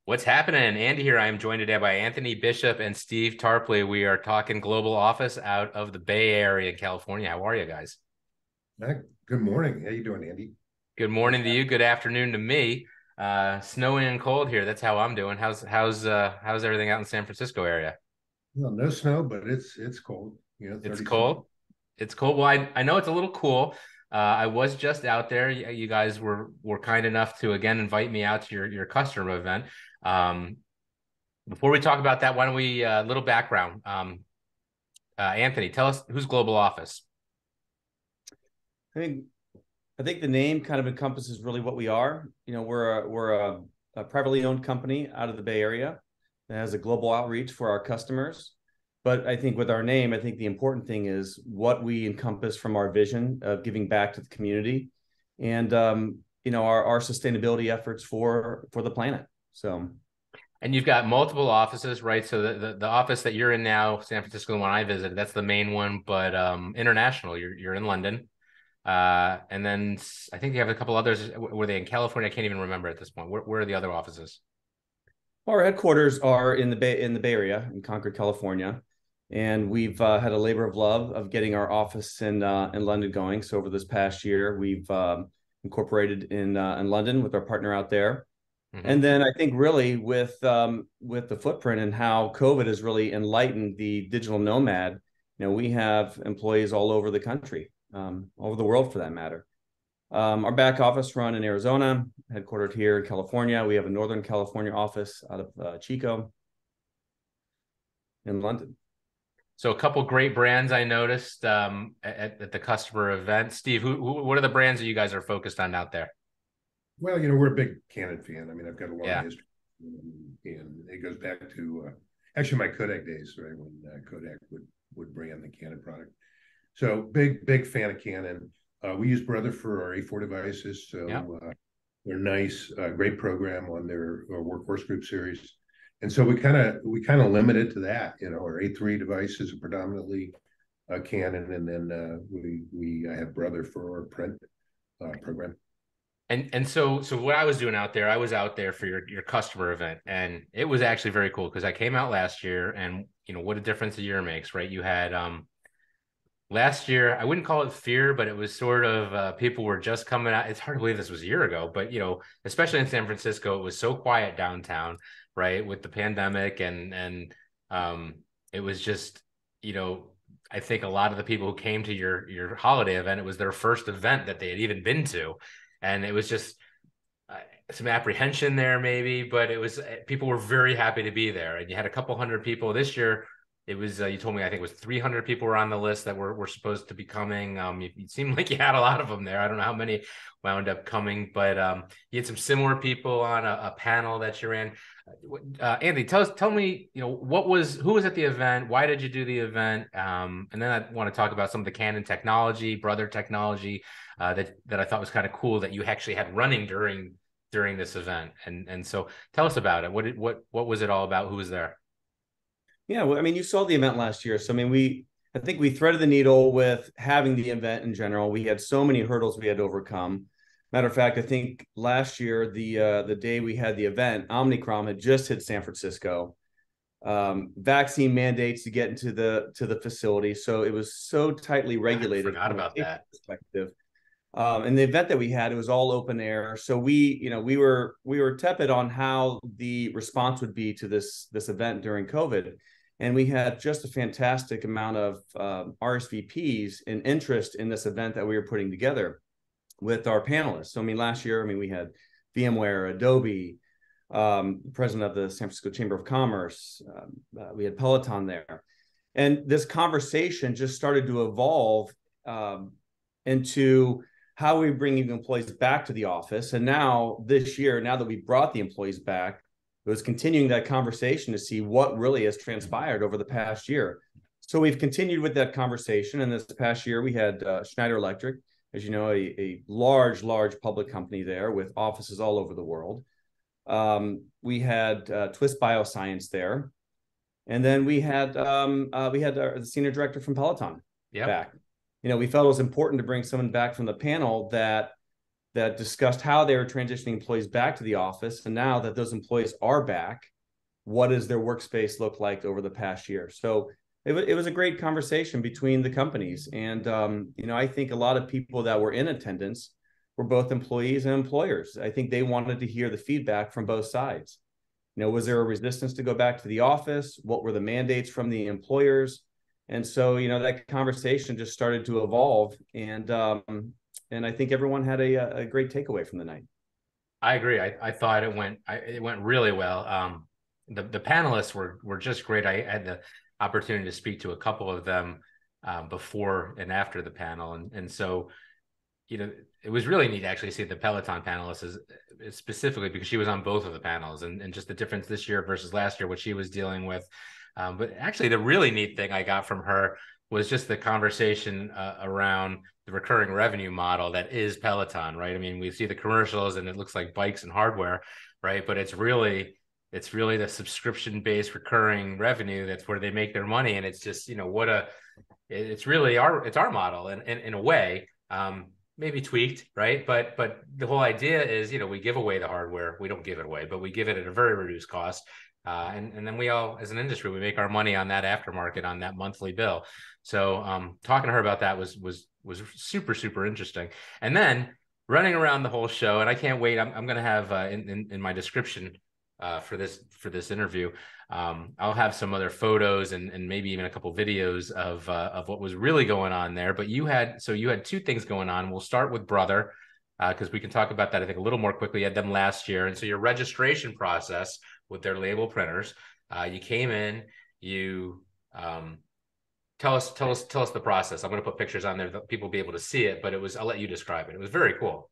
What's happening? Andy here. I am joined today by Anthony Bishop and Steve Tarpley. We are talking global office out of the Bay Area in California. How are you guys? Good morning. How you doing, Andy? Good Thanks morning for to you. Good afternoon to me. Snowy and cold here. That's how I'm doing. How's everything out in San Francisco area? well, no snow, but it's cold. It's 36. cold. It's cold. Well, I know it's a little cool. I was just out there. You guys were kind enough to again invite me out to your customer event. Um, Before we talk about that, why don't we little background? Anthony, tell us who's Global Office. I think I think the name kind of encompasses really what we are. We're a privately owned company out of the Bay Area that has a global outreach for our customers. But I think with our name, I think the important thing is what we encompass from our vision of giving back to the community, and our sustainability efforts for the planet. So And you've got multiple offices, right? So the office that you're in now, San Francisco, the one I visited, that's the main one, but international, you're in London. And then I think you have a couple others. Were they in California? I can't even remember at this point. Where are the other offices? our headquarters are in the Bay Area in Concord, California, and we've had a labor of love of getting our office in London going. So over this past year, we've incorporated in London with our partner out there. Hmm. And then I think really with the footprint and how COVID has really enlightened the digital nomad, we have employees all over the country, all over the world for that matter. Our back office run in Arizona, headquartered here in California. We have a Northern California office out of Chico in London. So a couple great brands I noticed at the customer event. Steve, what are the brands that you guys are focused on out there? Well, we're a big Canon fan. I mean, I've got a long Yeah. history, and it goes back to actually my Kodak days, right? When Kodak would bring in the Canon product. So big fan of Canon. We use Brother for our A4 devices, Yeah. so they're nice, great program on their workhorse group series. And so we kind of limit it to that. Our A3 devices are predominantly Canon, and then we have Brother for our print program. And so what I was doing out there, I was out there for your customer event, and it was actually very cool because I came out last year, and what a difference a year makes, right? You had last year, I wouldn't call it fear, but it was sort of people were just coming out. It's hard to believe this was a year ago, but especially in San Francisco, it was so quiet downtown, right, with the pandemic, and it was just, you know, I think a lot of the people who came to your holiday event, it was their first event that they had even been to, and it was just uh, some apprehension there maybe, but it was people were very happy to be there, and you had a couple hundred people this year. It was you told me I think it was 300 people were on the list that were supposed to be coming. It seemed like you had a lot of them there. I don't know how many wound up coming, but you had some similar people on a panel that you're in. Andy, tell me, who was at the event? Why did you do the event? And then I want to talk about some of the Canon technology, Brother technology, that I thought was kind of cool that you actually had running during this event. And so tell us about it. What was it all about? Who was there? Yeah, well, I mean, you saw the event last year. So, I mean, I think we threaded the needle with having the event in general. We had so many hurdles we had to overcome. Matter of fact, I think last year, the day we had the event, Omicron had just hit San Francisco. Vaccine mandates to get into the facility. So it was so tightly I regulated forgot from a about safety that. perspective. And the event that we had, it was all open air. So we were tepid on how the response would be to this event during COVID. And we had just a fantastic amount of RSVPs and interest in this event that we were putting together with our panelists. So, I mean, last year, I mean, we had VMware, Adobe, president of the San Francisco Chamber of Commerce. We had Peloton there. And this conversation just started to evolve into how we bringing employees back to the office. And now this year, now that we brought the employees back, it was continuing that conversation to see what really has transpired over the past year. So we've continued with that conversation. And this past year, we had Schneider Electric, as you know, a large public company there with offices all over the world. We had Twist Bioscience there. And then we had the senior director from Peloton Yep. back. We felt it was important to bring someone back from the panel that that discussed how they were transitioning employees back to the office. And now that those employees are back, what does their workspace look like over the past year? So it was a great conversation between the companies. And, I think a lot of people that were in attendance were both employees and employers. I think they wanted to hear the feedback from both sides. Was there a resistance to go back to the office? What were the mandates from the employers? And so, that conversation just started to evolve. And I think everyone had a great takeaway from the night. I agree. I thought it went really well. The panelists were just great. I had the opportunity to speak to a couple of them before and after the panel, and so it was really neat to actually see the Peloton panelists specifically because she was on both of the panels, and just the difference this year versus last year, what she was dealing with. But actually, the really neat thing I got from her was just the conversation around the recurring revenue model that is Peloton, right? I mean, we see the commercials and it looks like bikes and hardware, right? But it's really the subscription-based recurring revenue that's where they make their money. And it's just, it's really our model in a way, maybe tweaked, right? But the whole idea is, we give away the hardware. We don't give it away, but we give it at a very reduced cost. And then we all, as an industry, we make our money on that aftermarket, on that monthly bill. So talking to her about that was super, super interesting. And then running around the whole show, and I can't wait. I'm going to have in my description for this interview, I'll have some other photos and maybe even a couple videos of what was really going on there. But you had two things going on. We'll start with Brother, because we can talk about that, I think, a little more quickly. You had them last year. And so your registration process with their label printers, you came in, you tell us the process. I'm going to put pictures on there that people will be able to see it, but I'll let you describe it. It was very cool.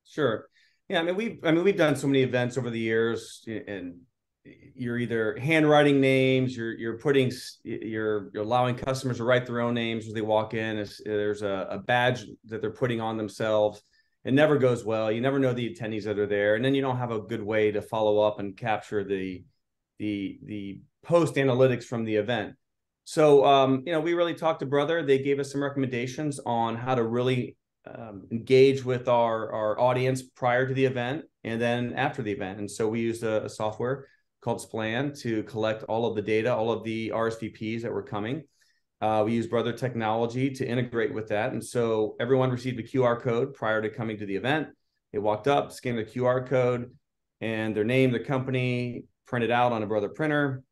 Sure. Yeah. We've done so many events over the years, and you're either handwriting names, you're allowing customers to write their own names as they walk in. There's a badge that they're putting on themselves. It never goes well. You never know the attendees that are there, and then you don't have a good way to follow up and capture the post analytics from the event. So we really talked to Brother. They gave us some recommendations on how to really engage with our audience prior to the event and then after the event. And so we used a software called Splan to collect all of the data, all of the RSVPs that were coming. We used Brother technology to integrate with that. And so everyone received a QR code prior to coming to the event. They walked up, scanned the QR code, and their name, their company, printed out on a Brother printer.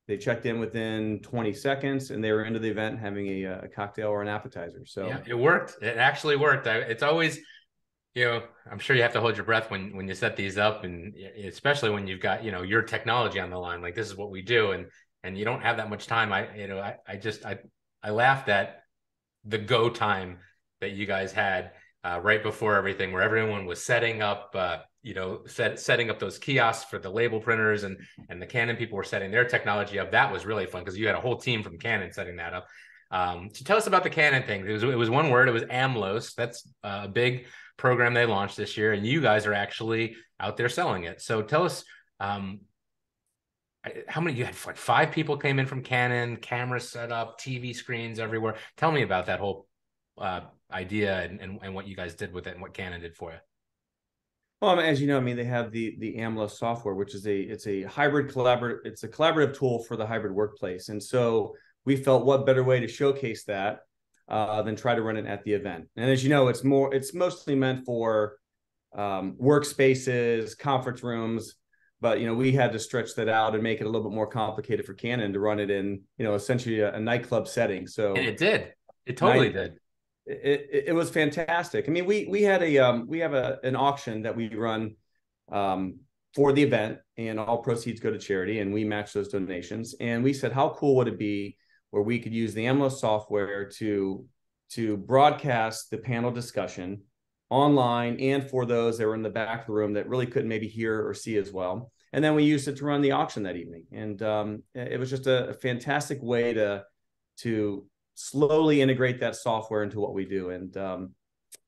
They checked in within 20 seconds, and they were into the event having a cocktail or an appetizer. So yeah, it worked. It actually worked. It's always, I'm sure you have to hold your breath when you set these up, and especially when you've got, your technology on the line. Like, this is what we do, and you don't have that much time. I laughed at the go time that you guys had right before everything, where everyone was setting up, setting up those kiosks for the label printers, and the Canon people were setting their technology up. That was really fun because you had a whole team from Canon setting that up. So tell us about the Canon thing. It was one word. It was AMLOS. That's a big program they launched this year, and you guys are actually out there selling it. So tell us, how many you had? Like 5 people came in from Canon, cameras set up, TV screens everywhere. Tell me about that whole idea and what you guys did with it and what Canon did for you. Well, as you know, they have the AMLOS software, which is a hybrid it's a collaborative tool for the hybrid workplace. And so we felt, what better way to showcase that than try to run it at the event. And as you know, it's mostly meant for workspaces, conference rooms. But, we had to stretch that out and make it a little bit more complicated for Canon to run it in, essentially a nightclub setting. So and it did. It totally did. It was fantastic. We have an auction that we run for the event, and all proceeds go to charity, and we match those donations. And we said, how cool would it be where we could use the AMLOS software to broadcast the panel discussion online, and for those that were in the back of the room that really couldn't maybe hear or see as well. And then we used it to run the auction that evening. And it was just a fantastic way to slowly integrate that software into what we do. And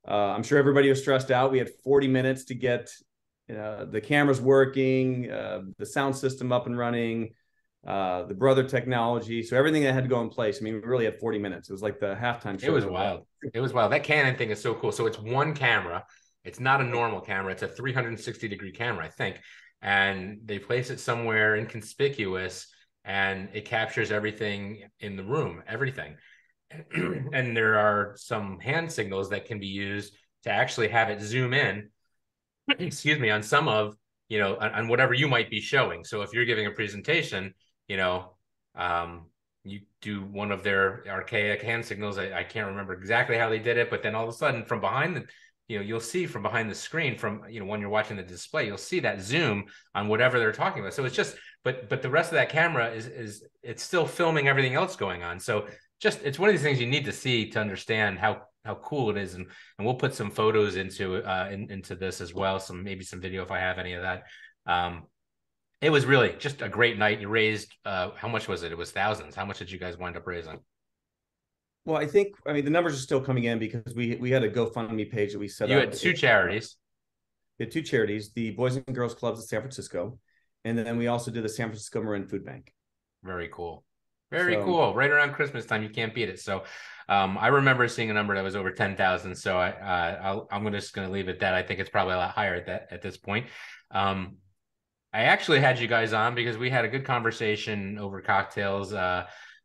I'm sure everybody was stressed out. We had 40 minutes to get the cameras working, the sound system up and running, the Brother technology. So everything that had to go in place. We really had 40 minutes. It was like the halftime show. It was wild. It was wild. That Canon thing is so cool. So it's one camera. It's not a normal camera. It's a 360-degree camera, I think. And they place it somewhere inconspicuous, and it captures everything in the room, everything. And there are some hand signals that can be used to actually have it zoom in, excuse me, on some of, on whatever you might be showing. So if you're giving a presentation, you do one of their archaic hand signals. I can't remember exactly how they did it, but then all of a sudden from behind the, you'll see from behind the screen from, when you're watching the display, you'll see that zoom on whatever they're talking about. So it's just, but the rest of that camera is it's still filming everything else going on. So just, it's one of these things you need to see to understand how cool it is. And we'll put some photos into into this as well. Maybe some video if I have any of that. It was really just a great night. You raised, how much was it? It was thousands. How much did you guys wind up raising? Well, I mean, the numbers are still coming in because we had a GoFundMe page that we set up. You had two charities. We had two charities, the Boys and Girls Clubs of San Francisco, and then we also did the San Francisco Marin Food Bank. Very cool. Very cool. Right around Christmas time, you can't beat it. So I remember seeing a number that was over 10,000. So I'm just going to leave it at that. I think it's probably a lot higher at this point. I actually had you guys on because we had a good conversation over cocktails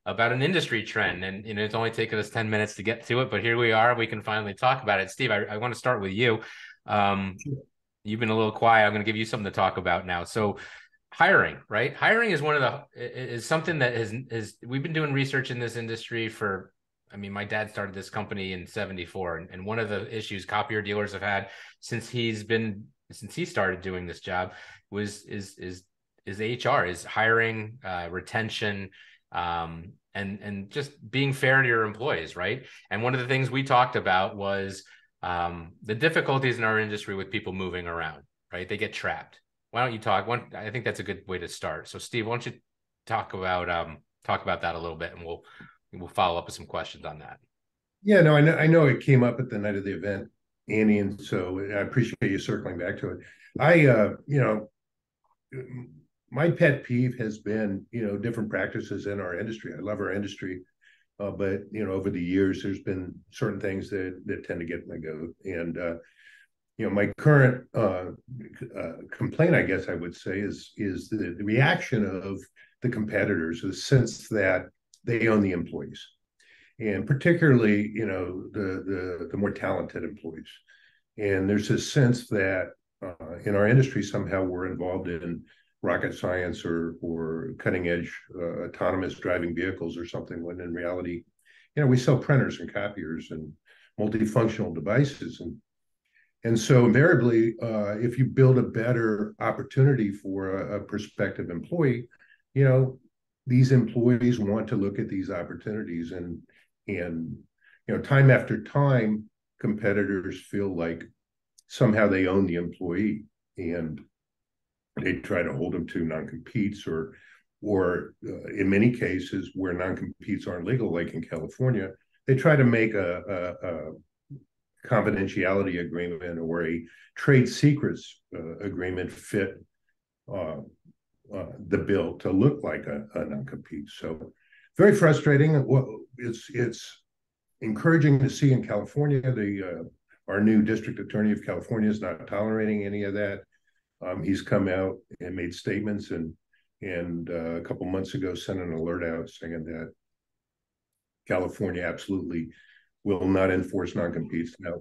about an industry trend, and it's only taken us 10 minutes to get to it, but here we are. We can finally talk about it. Steve, I want to start with you. You've been a little quiet. I'm going to give you something to talk about now. So hiring, right? Hiring is is something that we've been doing research in this industry for, I mean, my dad started this company in 74, and one of the issues copier dealers have had since he started doing this job is HR, is hiring, retention, and just being fair to your employees, right? And one of the things we talked about was the difficulties in our industry with people moving around, right? They get trapped. Why don't you talk? I think that's a good way to start. So, Steve, why don't you talk about that a little bit, and we'll follow up with some questions on that. Yeah, no, I know it came up at the night of the event, Annie, and so I appreciate you circling back to it. My pet peeve has been, different practices in our industry. I love our industry, but over the years, there's been certain things that tend to get my goat. And my current complaint, I guess I would say, is the reaction of the competitors, the sense that they own the employees, and particularly, the more talented employees. And there's this sense that in our industry, somehow we're involved in rocket science or cutting edge autonomous driving vehicles or something, when in reality, we sell printers and copiers and multifunctional devices. And so invariably, if you build a better opportunity for a prospective employee, these employees want to look at these opportunities, and time after time, competitors feel like somehow they own the employee, and they try to hold them to non-competes, or in many cases where non-competes aren't legal, like in California, they try to make a confidentiality agreement or a trade secrets agreement fit the bill to look like a non-compete. So very frustrating. Well, it's encouraging to see in California, our new district attorney of California is not tolerating any of that. He's come out and made statements, and a couple months ago sent an alert out saying that California absolutely will not enforce non-competes. Now,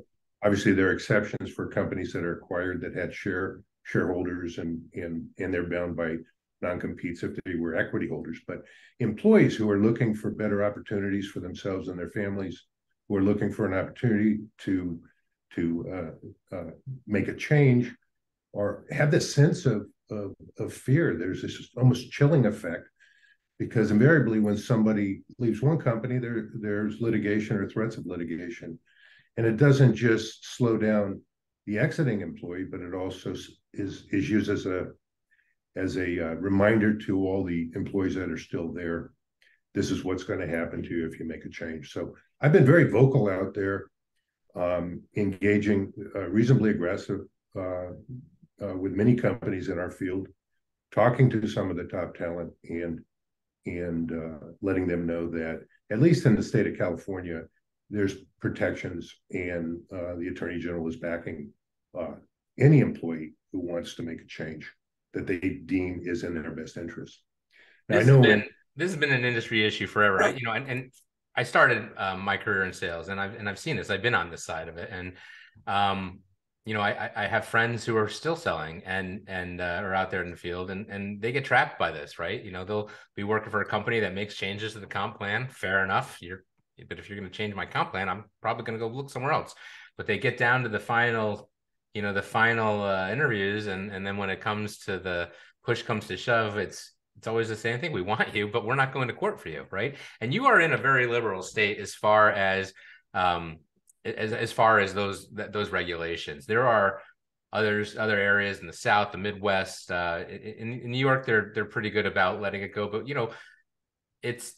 obviously, there are exceptions for companies that are acquired that had shareholders, and they're bound by non-competes if they were equity holders. But employees who are looking for better opportunities for themselves and their families, who are looking for an opportunity to make a change, or have this sense of fear. There's this almost chilling effect, because invariably when somebody leaves one company, there's litigation or threats of litigation. And it doesn't just slow down the exiting employee, but it also is used as a reminder to all the employees that are still there. This is what's going to happen to you if you make a change. So I've been very vocal out there, engaging reasonably aggressive with many companies in our field, talking to some of the top talent, and letting them know that, at least in the state of California, there's protections, and the Attorney General is backing uh, any employee who wants to make a change that they deem is in their best interest. Now, This has been this has been an industry issue forever. And I started my career in sales, and I've seen this. I've been on this side of it, and I have friends who are still selling and are out there in the field, and they get trapped by this, right? They'll be working for a company that makes changes to the comp plan. Fair enough. But if you're going to change my comp plan, I'm probably going to go look somewhere else. But they get down to the final interviews, and then when it comes to the push comes to shove, it's always the same thing. We want you, but we're not going to court for you, right? And you are in a very liberal state as far as those regulations. There are other areas in the South, the Midwest, in New York, they're pretty good about letting it go, but it's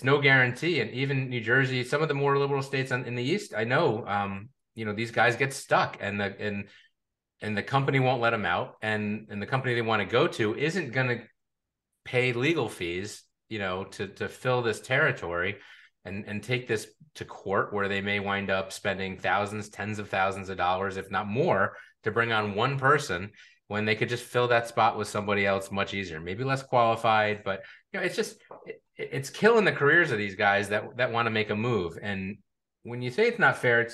no guarantee. And even New Jersey, some of the more liberal states in the East, I know, these guys get stuck, and the company won't let them out, and the company they want to go to isn't going to pay legal fees, to fill this territory and take this to court, where they may wind up spending thousands, tens of thousands of dollars, if not more, to bring on one person, when they could just fill that spot with somebody else much easier, maybe less qualified. But it's killing the careers of these guys that want to make a move. And when you say it's not fair,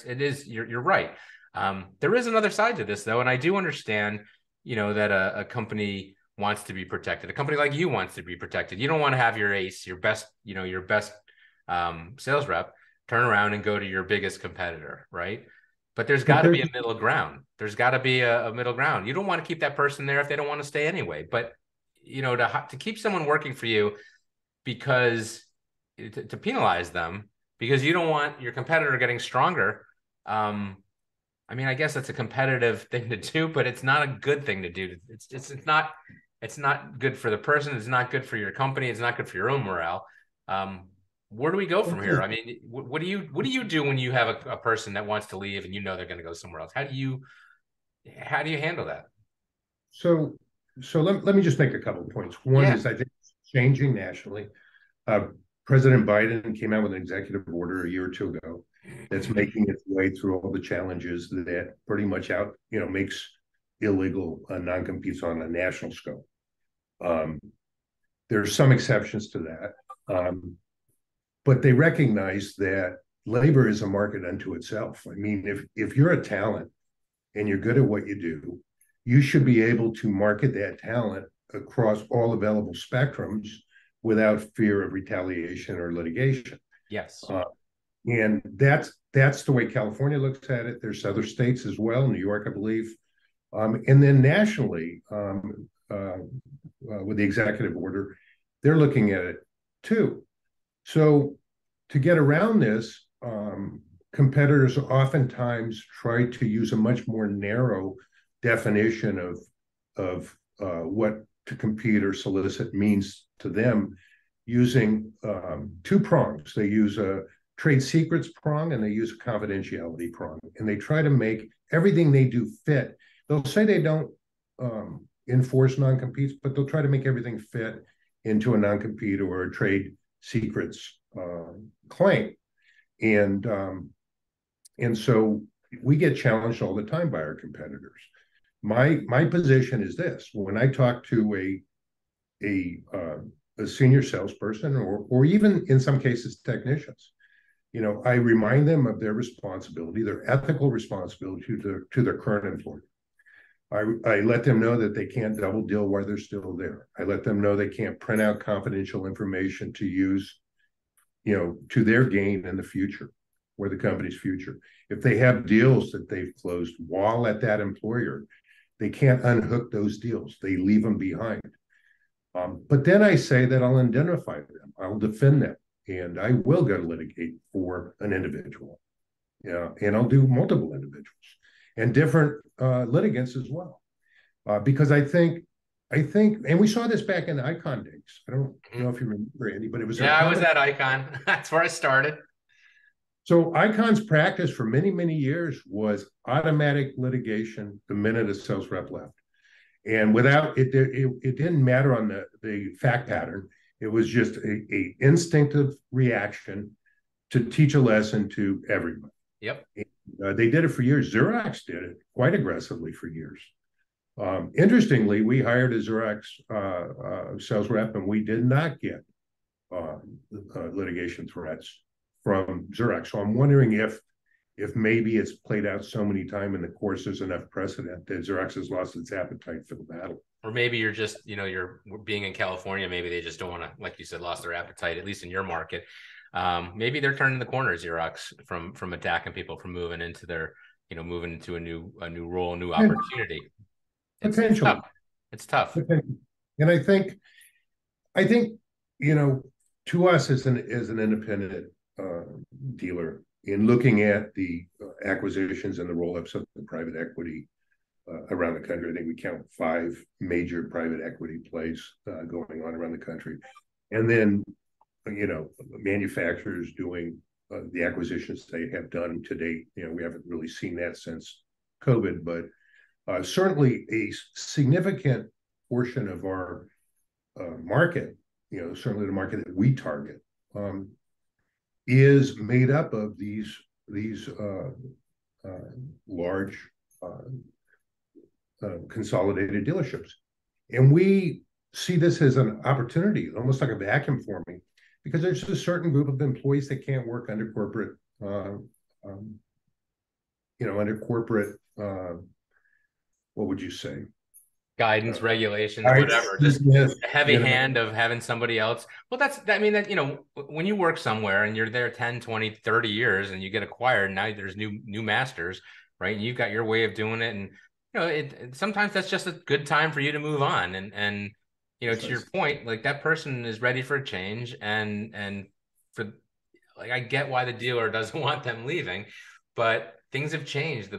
you're right. There is another side to this, though, and I do understand, that a company wants to be protected. A company like you wants to be protected. You don't want to have your ace, your best sales rep, turn around and go to your biggest competitor, right? But there's got to be a middle ground. There's got to be a middle ground. You don't want to keep that person there if they don't want to stay anyway. But to keep someone working for you because to penalize them because you don't want your competitor getting stronger. I guess that's a competitive thing to do, but it's not a good thing to do. It's not good for the person. It's not good for your company. It's not good for your own morale. Where do we go from here? What do you do when you have a person that wants to leave and they're going to go somewhere else? How do you handle that? So let me just make a couple of points. One is, I think it's changing nationally. President Biden came out with an executive order a year or two ago that's making its way through all the challenges that pretty much makes illegal non-competes on a national scope. There are some exceptions to that. But they recognize that labor is a market unto itself. If you're a talent and you're good at what you do, you should be able to market that talent across all available spectrums without fear of retaliation or litigation. Yes. And that's the way California looks at it. There's other states as well, New York, I believe. And then nationally, with the executive order, they're looking at it too. So to get around this, competitors oftentimes try to use a much more narrow definition of what to compete or solicit means to them, using two prongs. They use a trade secrets prong and they use a confidentiality prong, and they try to make everything they do fit. They'll say they don't enforce non-competes, but they'll try to make everything fit into a non-compete or a trade secrets claim. And so we get challenged all the time by our competitors. My position is this: when I talk to a senior salesperson, or even in some cases technicians, I remind them of their responsibility, their ethical responsibility to their current employer. I let them know that they can't double deal while they're still there. I let them know they can't print out confidential information to use, to their gain in the future or the company's future. If they have deals that they've closed while at that employer, they can't unhook those deals. They leave them behind. But then I say that I'll indemnify them. I'll defend them. And I will go to litigate for an individual. And I'll do multiple individuals and different litigants as well. Because I think, and we saw this back in the Icon days. I don't know if you remember, Andy, but it was. Yeah, I was at Icon. That's where I started. So Icon's practice for many, many years was automatic litigation the minute a sales rep left. And without it didn't matter on the fact pattern. It was just a instinctive reaction to teach a lesson to everybody. Yep. They did it for years. Xerox did it quite aggressively for years. Interestingly, we hired a Xerox sales rep, and we did not get litigation threats from Xerox. So I'm wondering if maybe it's played out so many times in the course there's enough precedent that Xerox has lost its appetite for the battle. Or maybe you're just, you're being in California, maybe they just don't want to, like you said, lost their appetite, at least in your market. Maybe they're turning the corner, Xerox, from attacking people, from moving into their, moving into a new role, new opportunity. Potentially. It's tough. And I think, to us as an independent dealer, in looking at the acquisitions and the roll-ups of the private equity around the country, I think we count 5 major private equity plays going on around the country. And then, manufacturers doing the acquisitions they have done to date. We haven't really seen that since COVID, but certainly a significant portion of our market, certainly the market that we target, is made up of these large consolidated dealerships. And we see this as an opportunity, almost like a vacuum forming, because there's a certain group of employees that can't work under corporate, what would you say? Guidance, regulations, whatever, just a heavy hand of having somebody else. Well, when you work somewhere and you're there 10, 20, 30 years and you get acquired, now there's new masters, right? And you've got your way of doing it. And, sometimes that's just a good time for you to move on. And to your point, like, that person is ready for a change. And for, like, I get why the dealer doesn't want them leaving, but things have changed.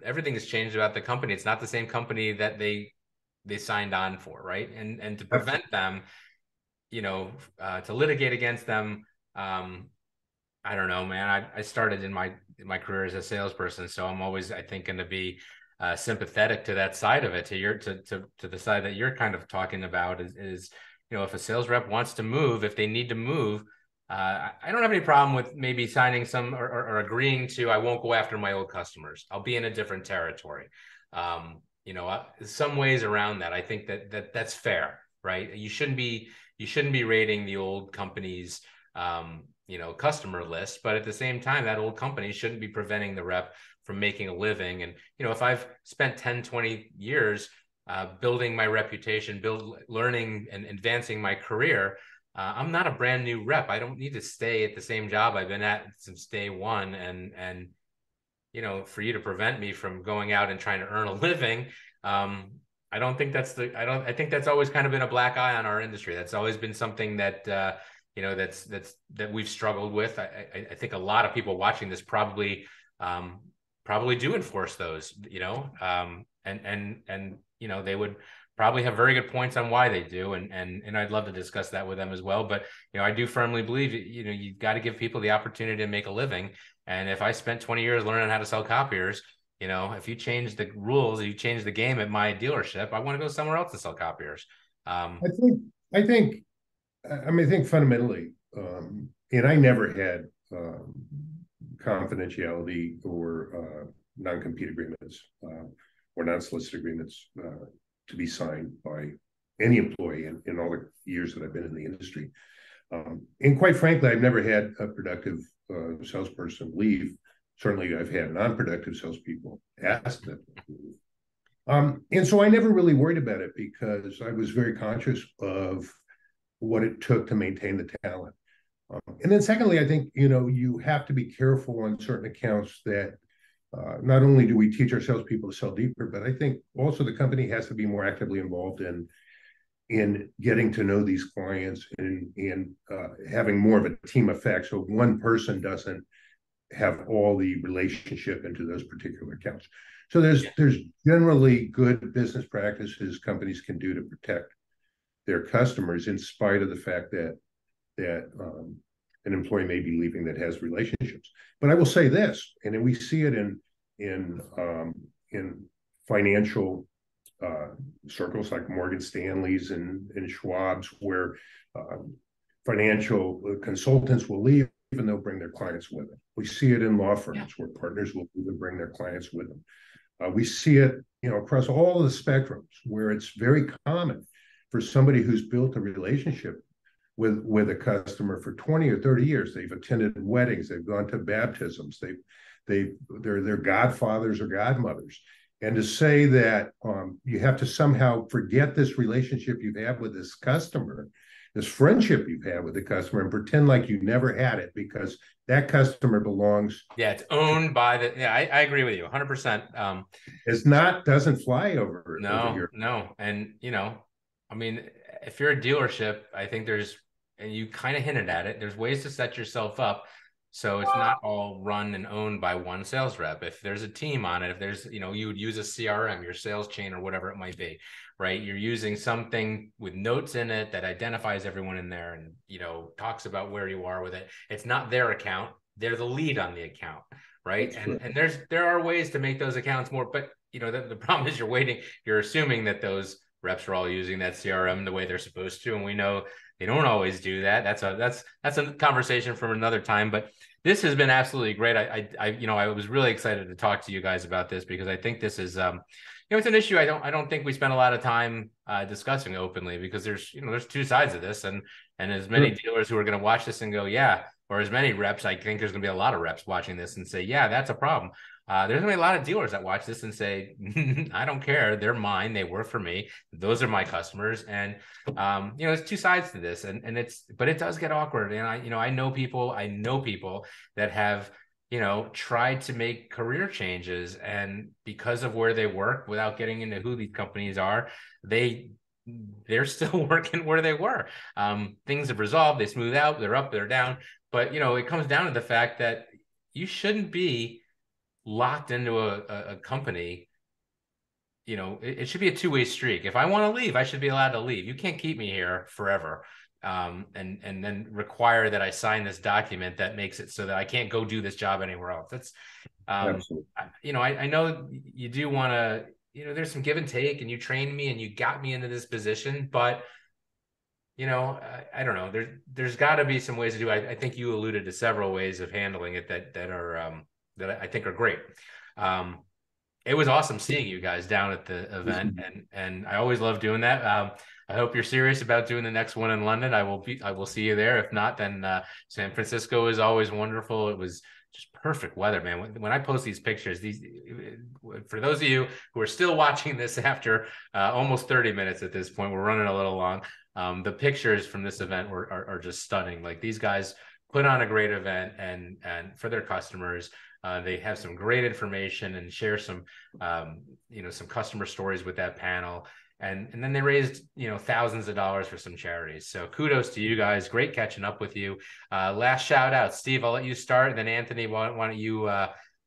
Everything has changed about the company. It's not the same company that they signed on for, right? And to prevent them, to litigate against them, I don't know, man. I started in my career as a salesperson, so I'm always, I think, going to be sympathetic to that side of it, to the side that you're kind of talking about is if a sales rep wants to move, if they need to move, I don't have any problem with maybe signing some or agreeing to, I won't go after my old customers. I'll be in a different territory. Some ways around that. I think that's fair, right? You shouldn't be rating the old company's, customer list, but at the same time, that old company shouldn't be preventing the rep from making a living. And, if I've spent 10, 20 years building my reputation, learning and advancing my career, I'm not a brand new rep. I don't need to stay at the same job I've been at since day one. And for you to prevent me from going out and trying to earn a living, I think that's always kind of been a black eye on our industry. That's always been something that, that we've struggled with. I think a lot of people watching this probably do enforce those, and they would probably have very good points on why they do. And I'd love to discuss that with them as well. But, I do firmly believe, you've got to give people the opportunity to make a living. And if I spent 20 years learning how to sell copiers, if you change the rules, you change the game at my dealership, I want to go somewhere else to sell copiers. I think fundamentally, and I never had confidentiality or non-compete agreements or non-solicit agreements to be signed by any employee in all the years that I've been in the industry. And quite frankly, I've never had a productive salesperson leave. Certainly, I've had non-productive salespeople ask them to leave. And so I never really worried about it because I was very conscious of what it took to maintain the talent. And then secondly, I think, you have to be careful on certain accounts that not only do we teach our salespeople to sell deeper, but I think also the company has to be more actively involved in getting to know these clients and having more of a team effect. So one person doesn't have all the relationship into those particular accounts. So there's generally good business practices companies can do to protect their customers, in spite of the fact that an employee may be leaving that has relationships. But I will say this, and then we see it in financial circles like Morgan Stanley's and Schwab's, where financial consultants will leave even they'll bring their clients with them. We see it in law firms where partners will even bring their clients with them. We see it, across all the spectrums where it's very common for somebody who's built a relationship with a customer for 20 or 30 years. They've attended weddings, they've gone to baptisms, they're godfathers or godmothers. And to say that you have to somehow forget this relationship you've had with this customer, this friendship you've had with the customer, and pretend like you never had it because that customer belongs. Yeah, it's owned by the. Yeah, I agree with you 100%. Doesn't fly over here. No, and I mean, if you're a dealership, I think and you kind of hinted at it. There's ways to set yourself up so it's not all run and owned by one sales rep. If there's a team on it, if there's, you would use a CRM, your sales chain or whatever it might be, right? You're using something with notes in it that identifies everyone in there and, talks about where you are with it. It's not their account. They're the lead on the account, right? And there are ways to make those accounts more, but the problem is you're assuming that those reps are all using that CRM the way they're supposed to. And we know they don't always do that. That's a conversation from another time, but this has been absolutely great. I was really excited to talk to you guys about this because I think this is, it's an issue I don't think we spend a lot of time discussing openly because there's two sides of this and as many dealers who are going to watch this and go, yeah, or as many reps, I think there's going to be a lot of reps watching this and say, yeah, that's a problem. There's going to be a lot of dealers that watch this and say, I don't care. They're mine. They work for me. Those are my customers. And, there's two sides to this but it does get awkward. And I know people that have, tried to make career changes and because of where they work without getting into who these companies are, they're still working where they were. Things have resolved. They smooth out. They're up, they're down. But, it comes down to the fact that you shouldn't be locked into a company. It should be a two-way streak. If I want to leave, I should be allowed to leave. You can't keep me here forever. And then require that I sign this document that makes it so that I can't go do this job anywhere else. That's, Absolutely. I know you do want to, there's some give and take and you trained me and you got me into this position, but I don't know. There's got to be some ways to do it. I think you alluded to several ways of handling it that are that I think are great. It was awesome seeing you guys down at the event, and I always love doing that. I hope you're serious about doing the next one in London. I will see you there. If not, then San Francisco is always wonderful. It was just perfect weather, man. When I post these pictures, for those of you who are still watching this after almost 30 minutes at this point, we're running a little long. The pictures from this event are just stunning. Like these guys put on a great event and for their customers. They have some great information and share some some customer stories with that panel. And then they raised, thousands of dollars for some charities. So kudos to you guys. Great catching up with you. Last shout out, Steve, I'll let you start. And then Anthony, why don't you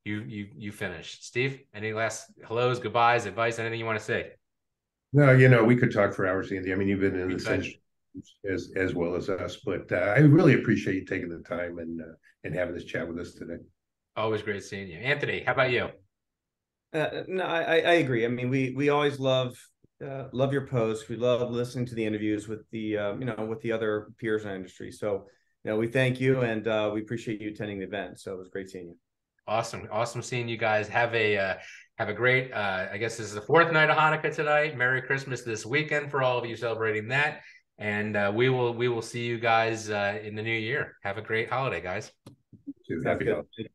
you finish? Steve, any last hellos, goodbyes, advice, anything you want to say? No, we could talk for hours, Andy. I mean, you've been in this industry as well as us, but I really appreciate you taking the time and having this chat with us today. Always great seeing you. Anthony, how about you? No, I agree. I mean, we always love your posts. We love listening to the interviews with the with the other peers in our industry. So we thank you and we appreciate you attending the event. So it was great seeing you. Awesome seeing you guys. Have a great I guess this is the fourth night of Hanukkah tonight. Merry Christmas this weekend for all of you celebrating that. And we will see you guys in the new year. Have a great holiday, guys. Happy holidays.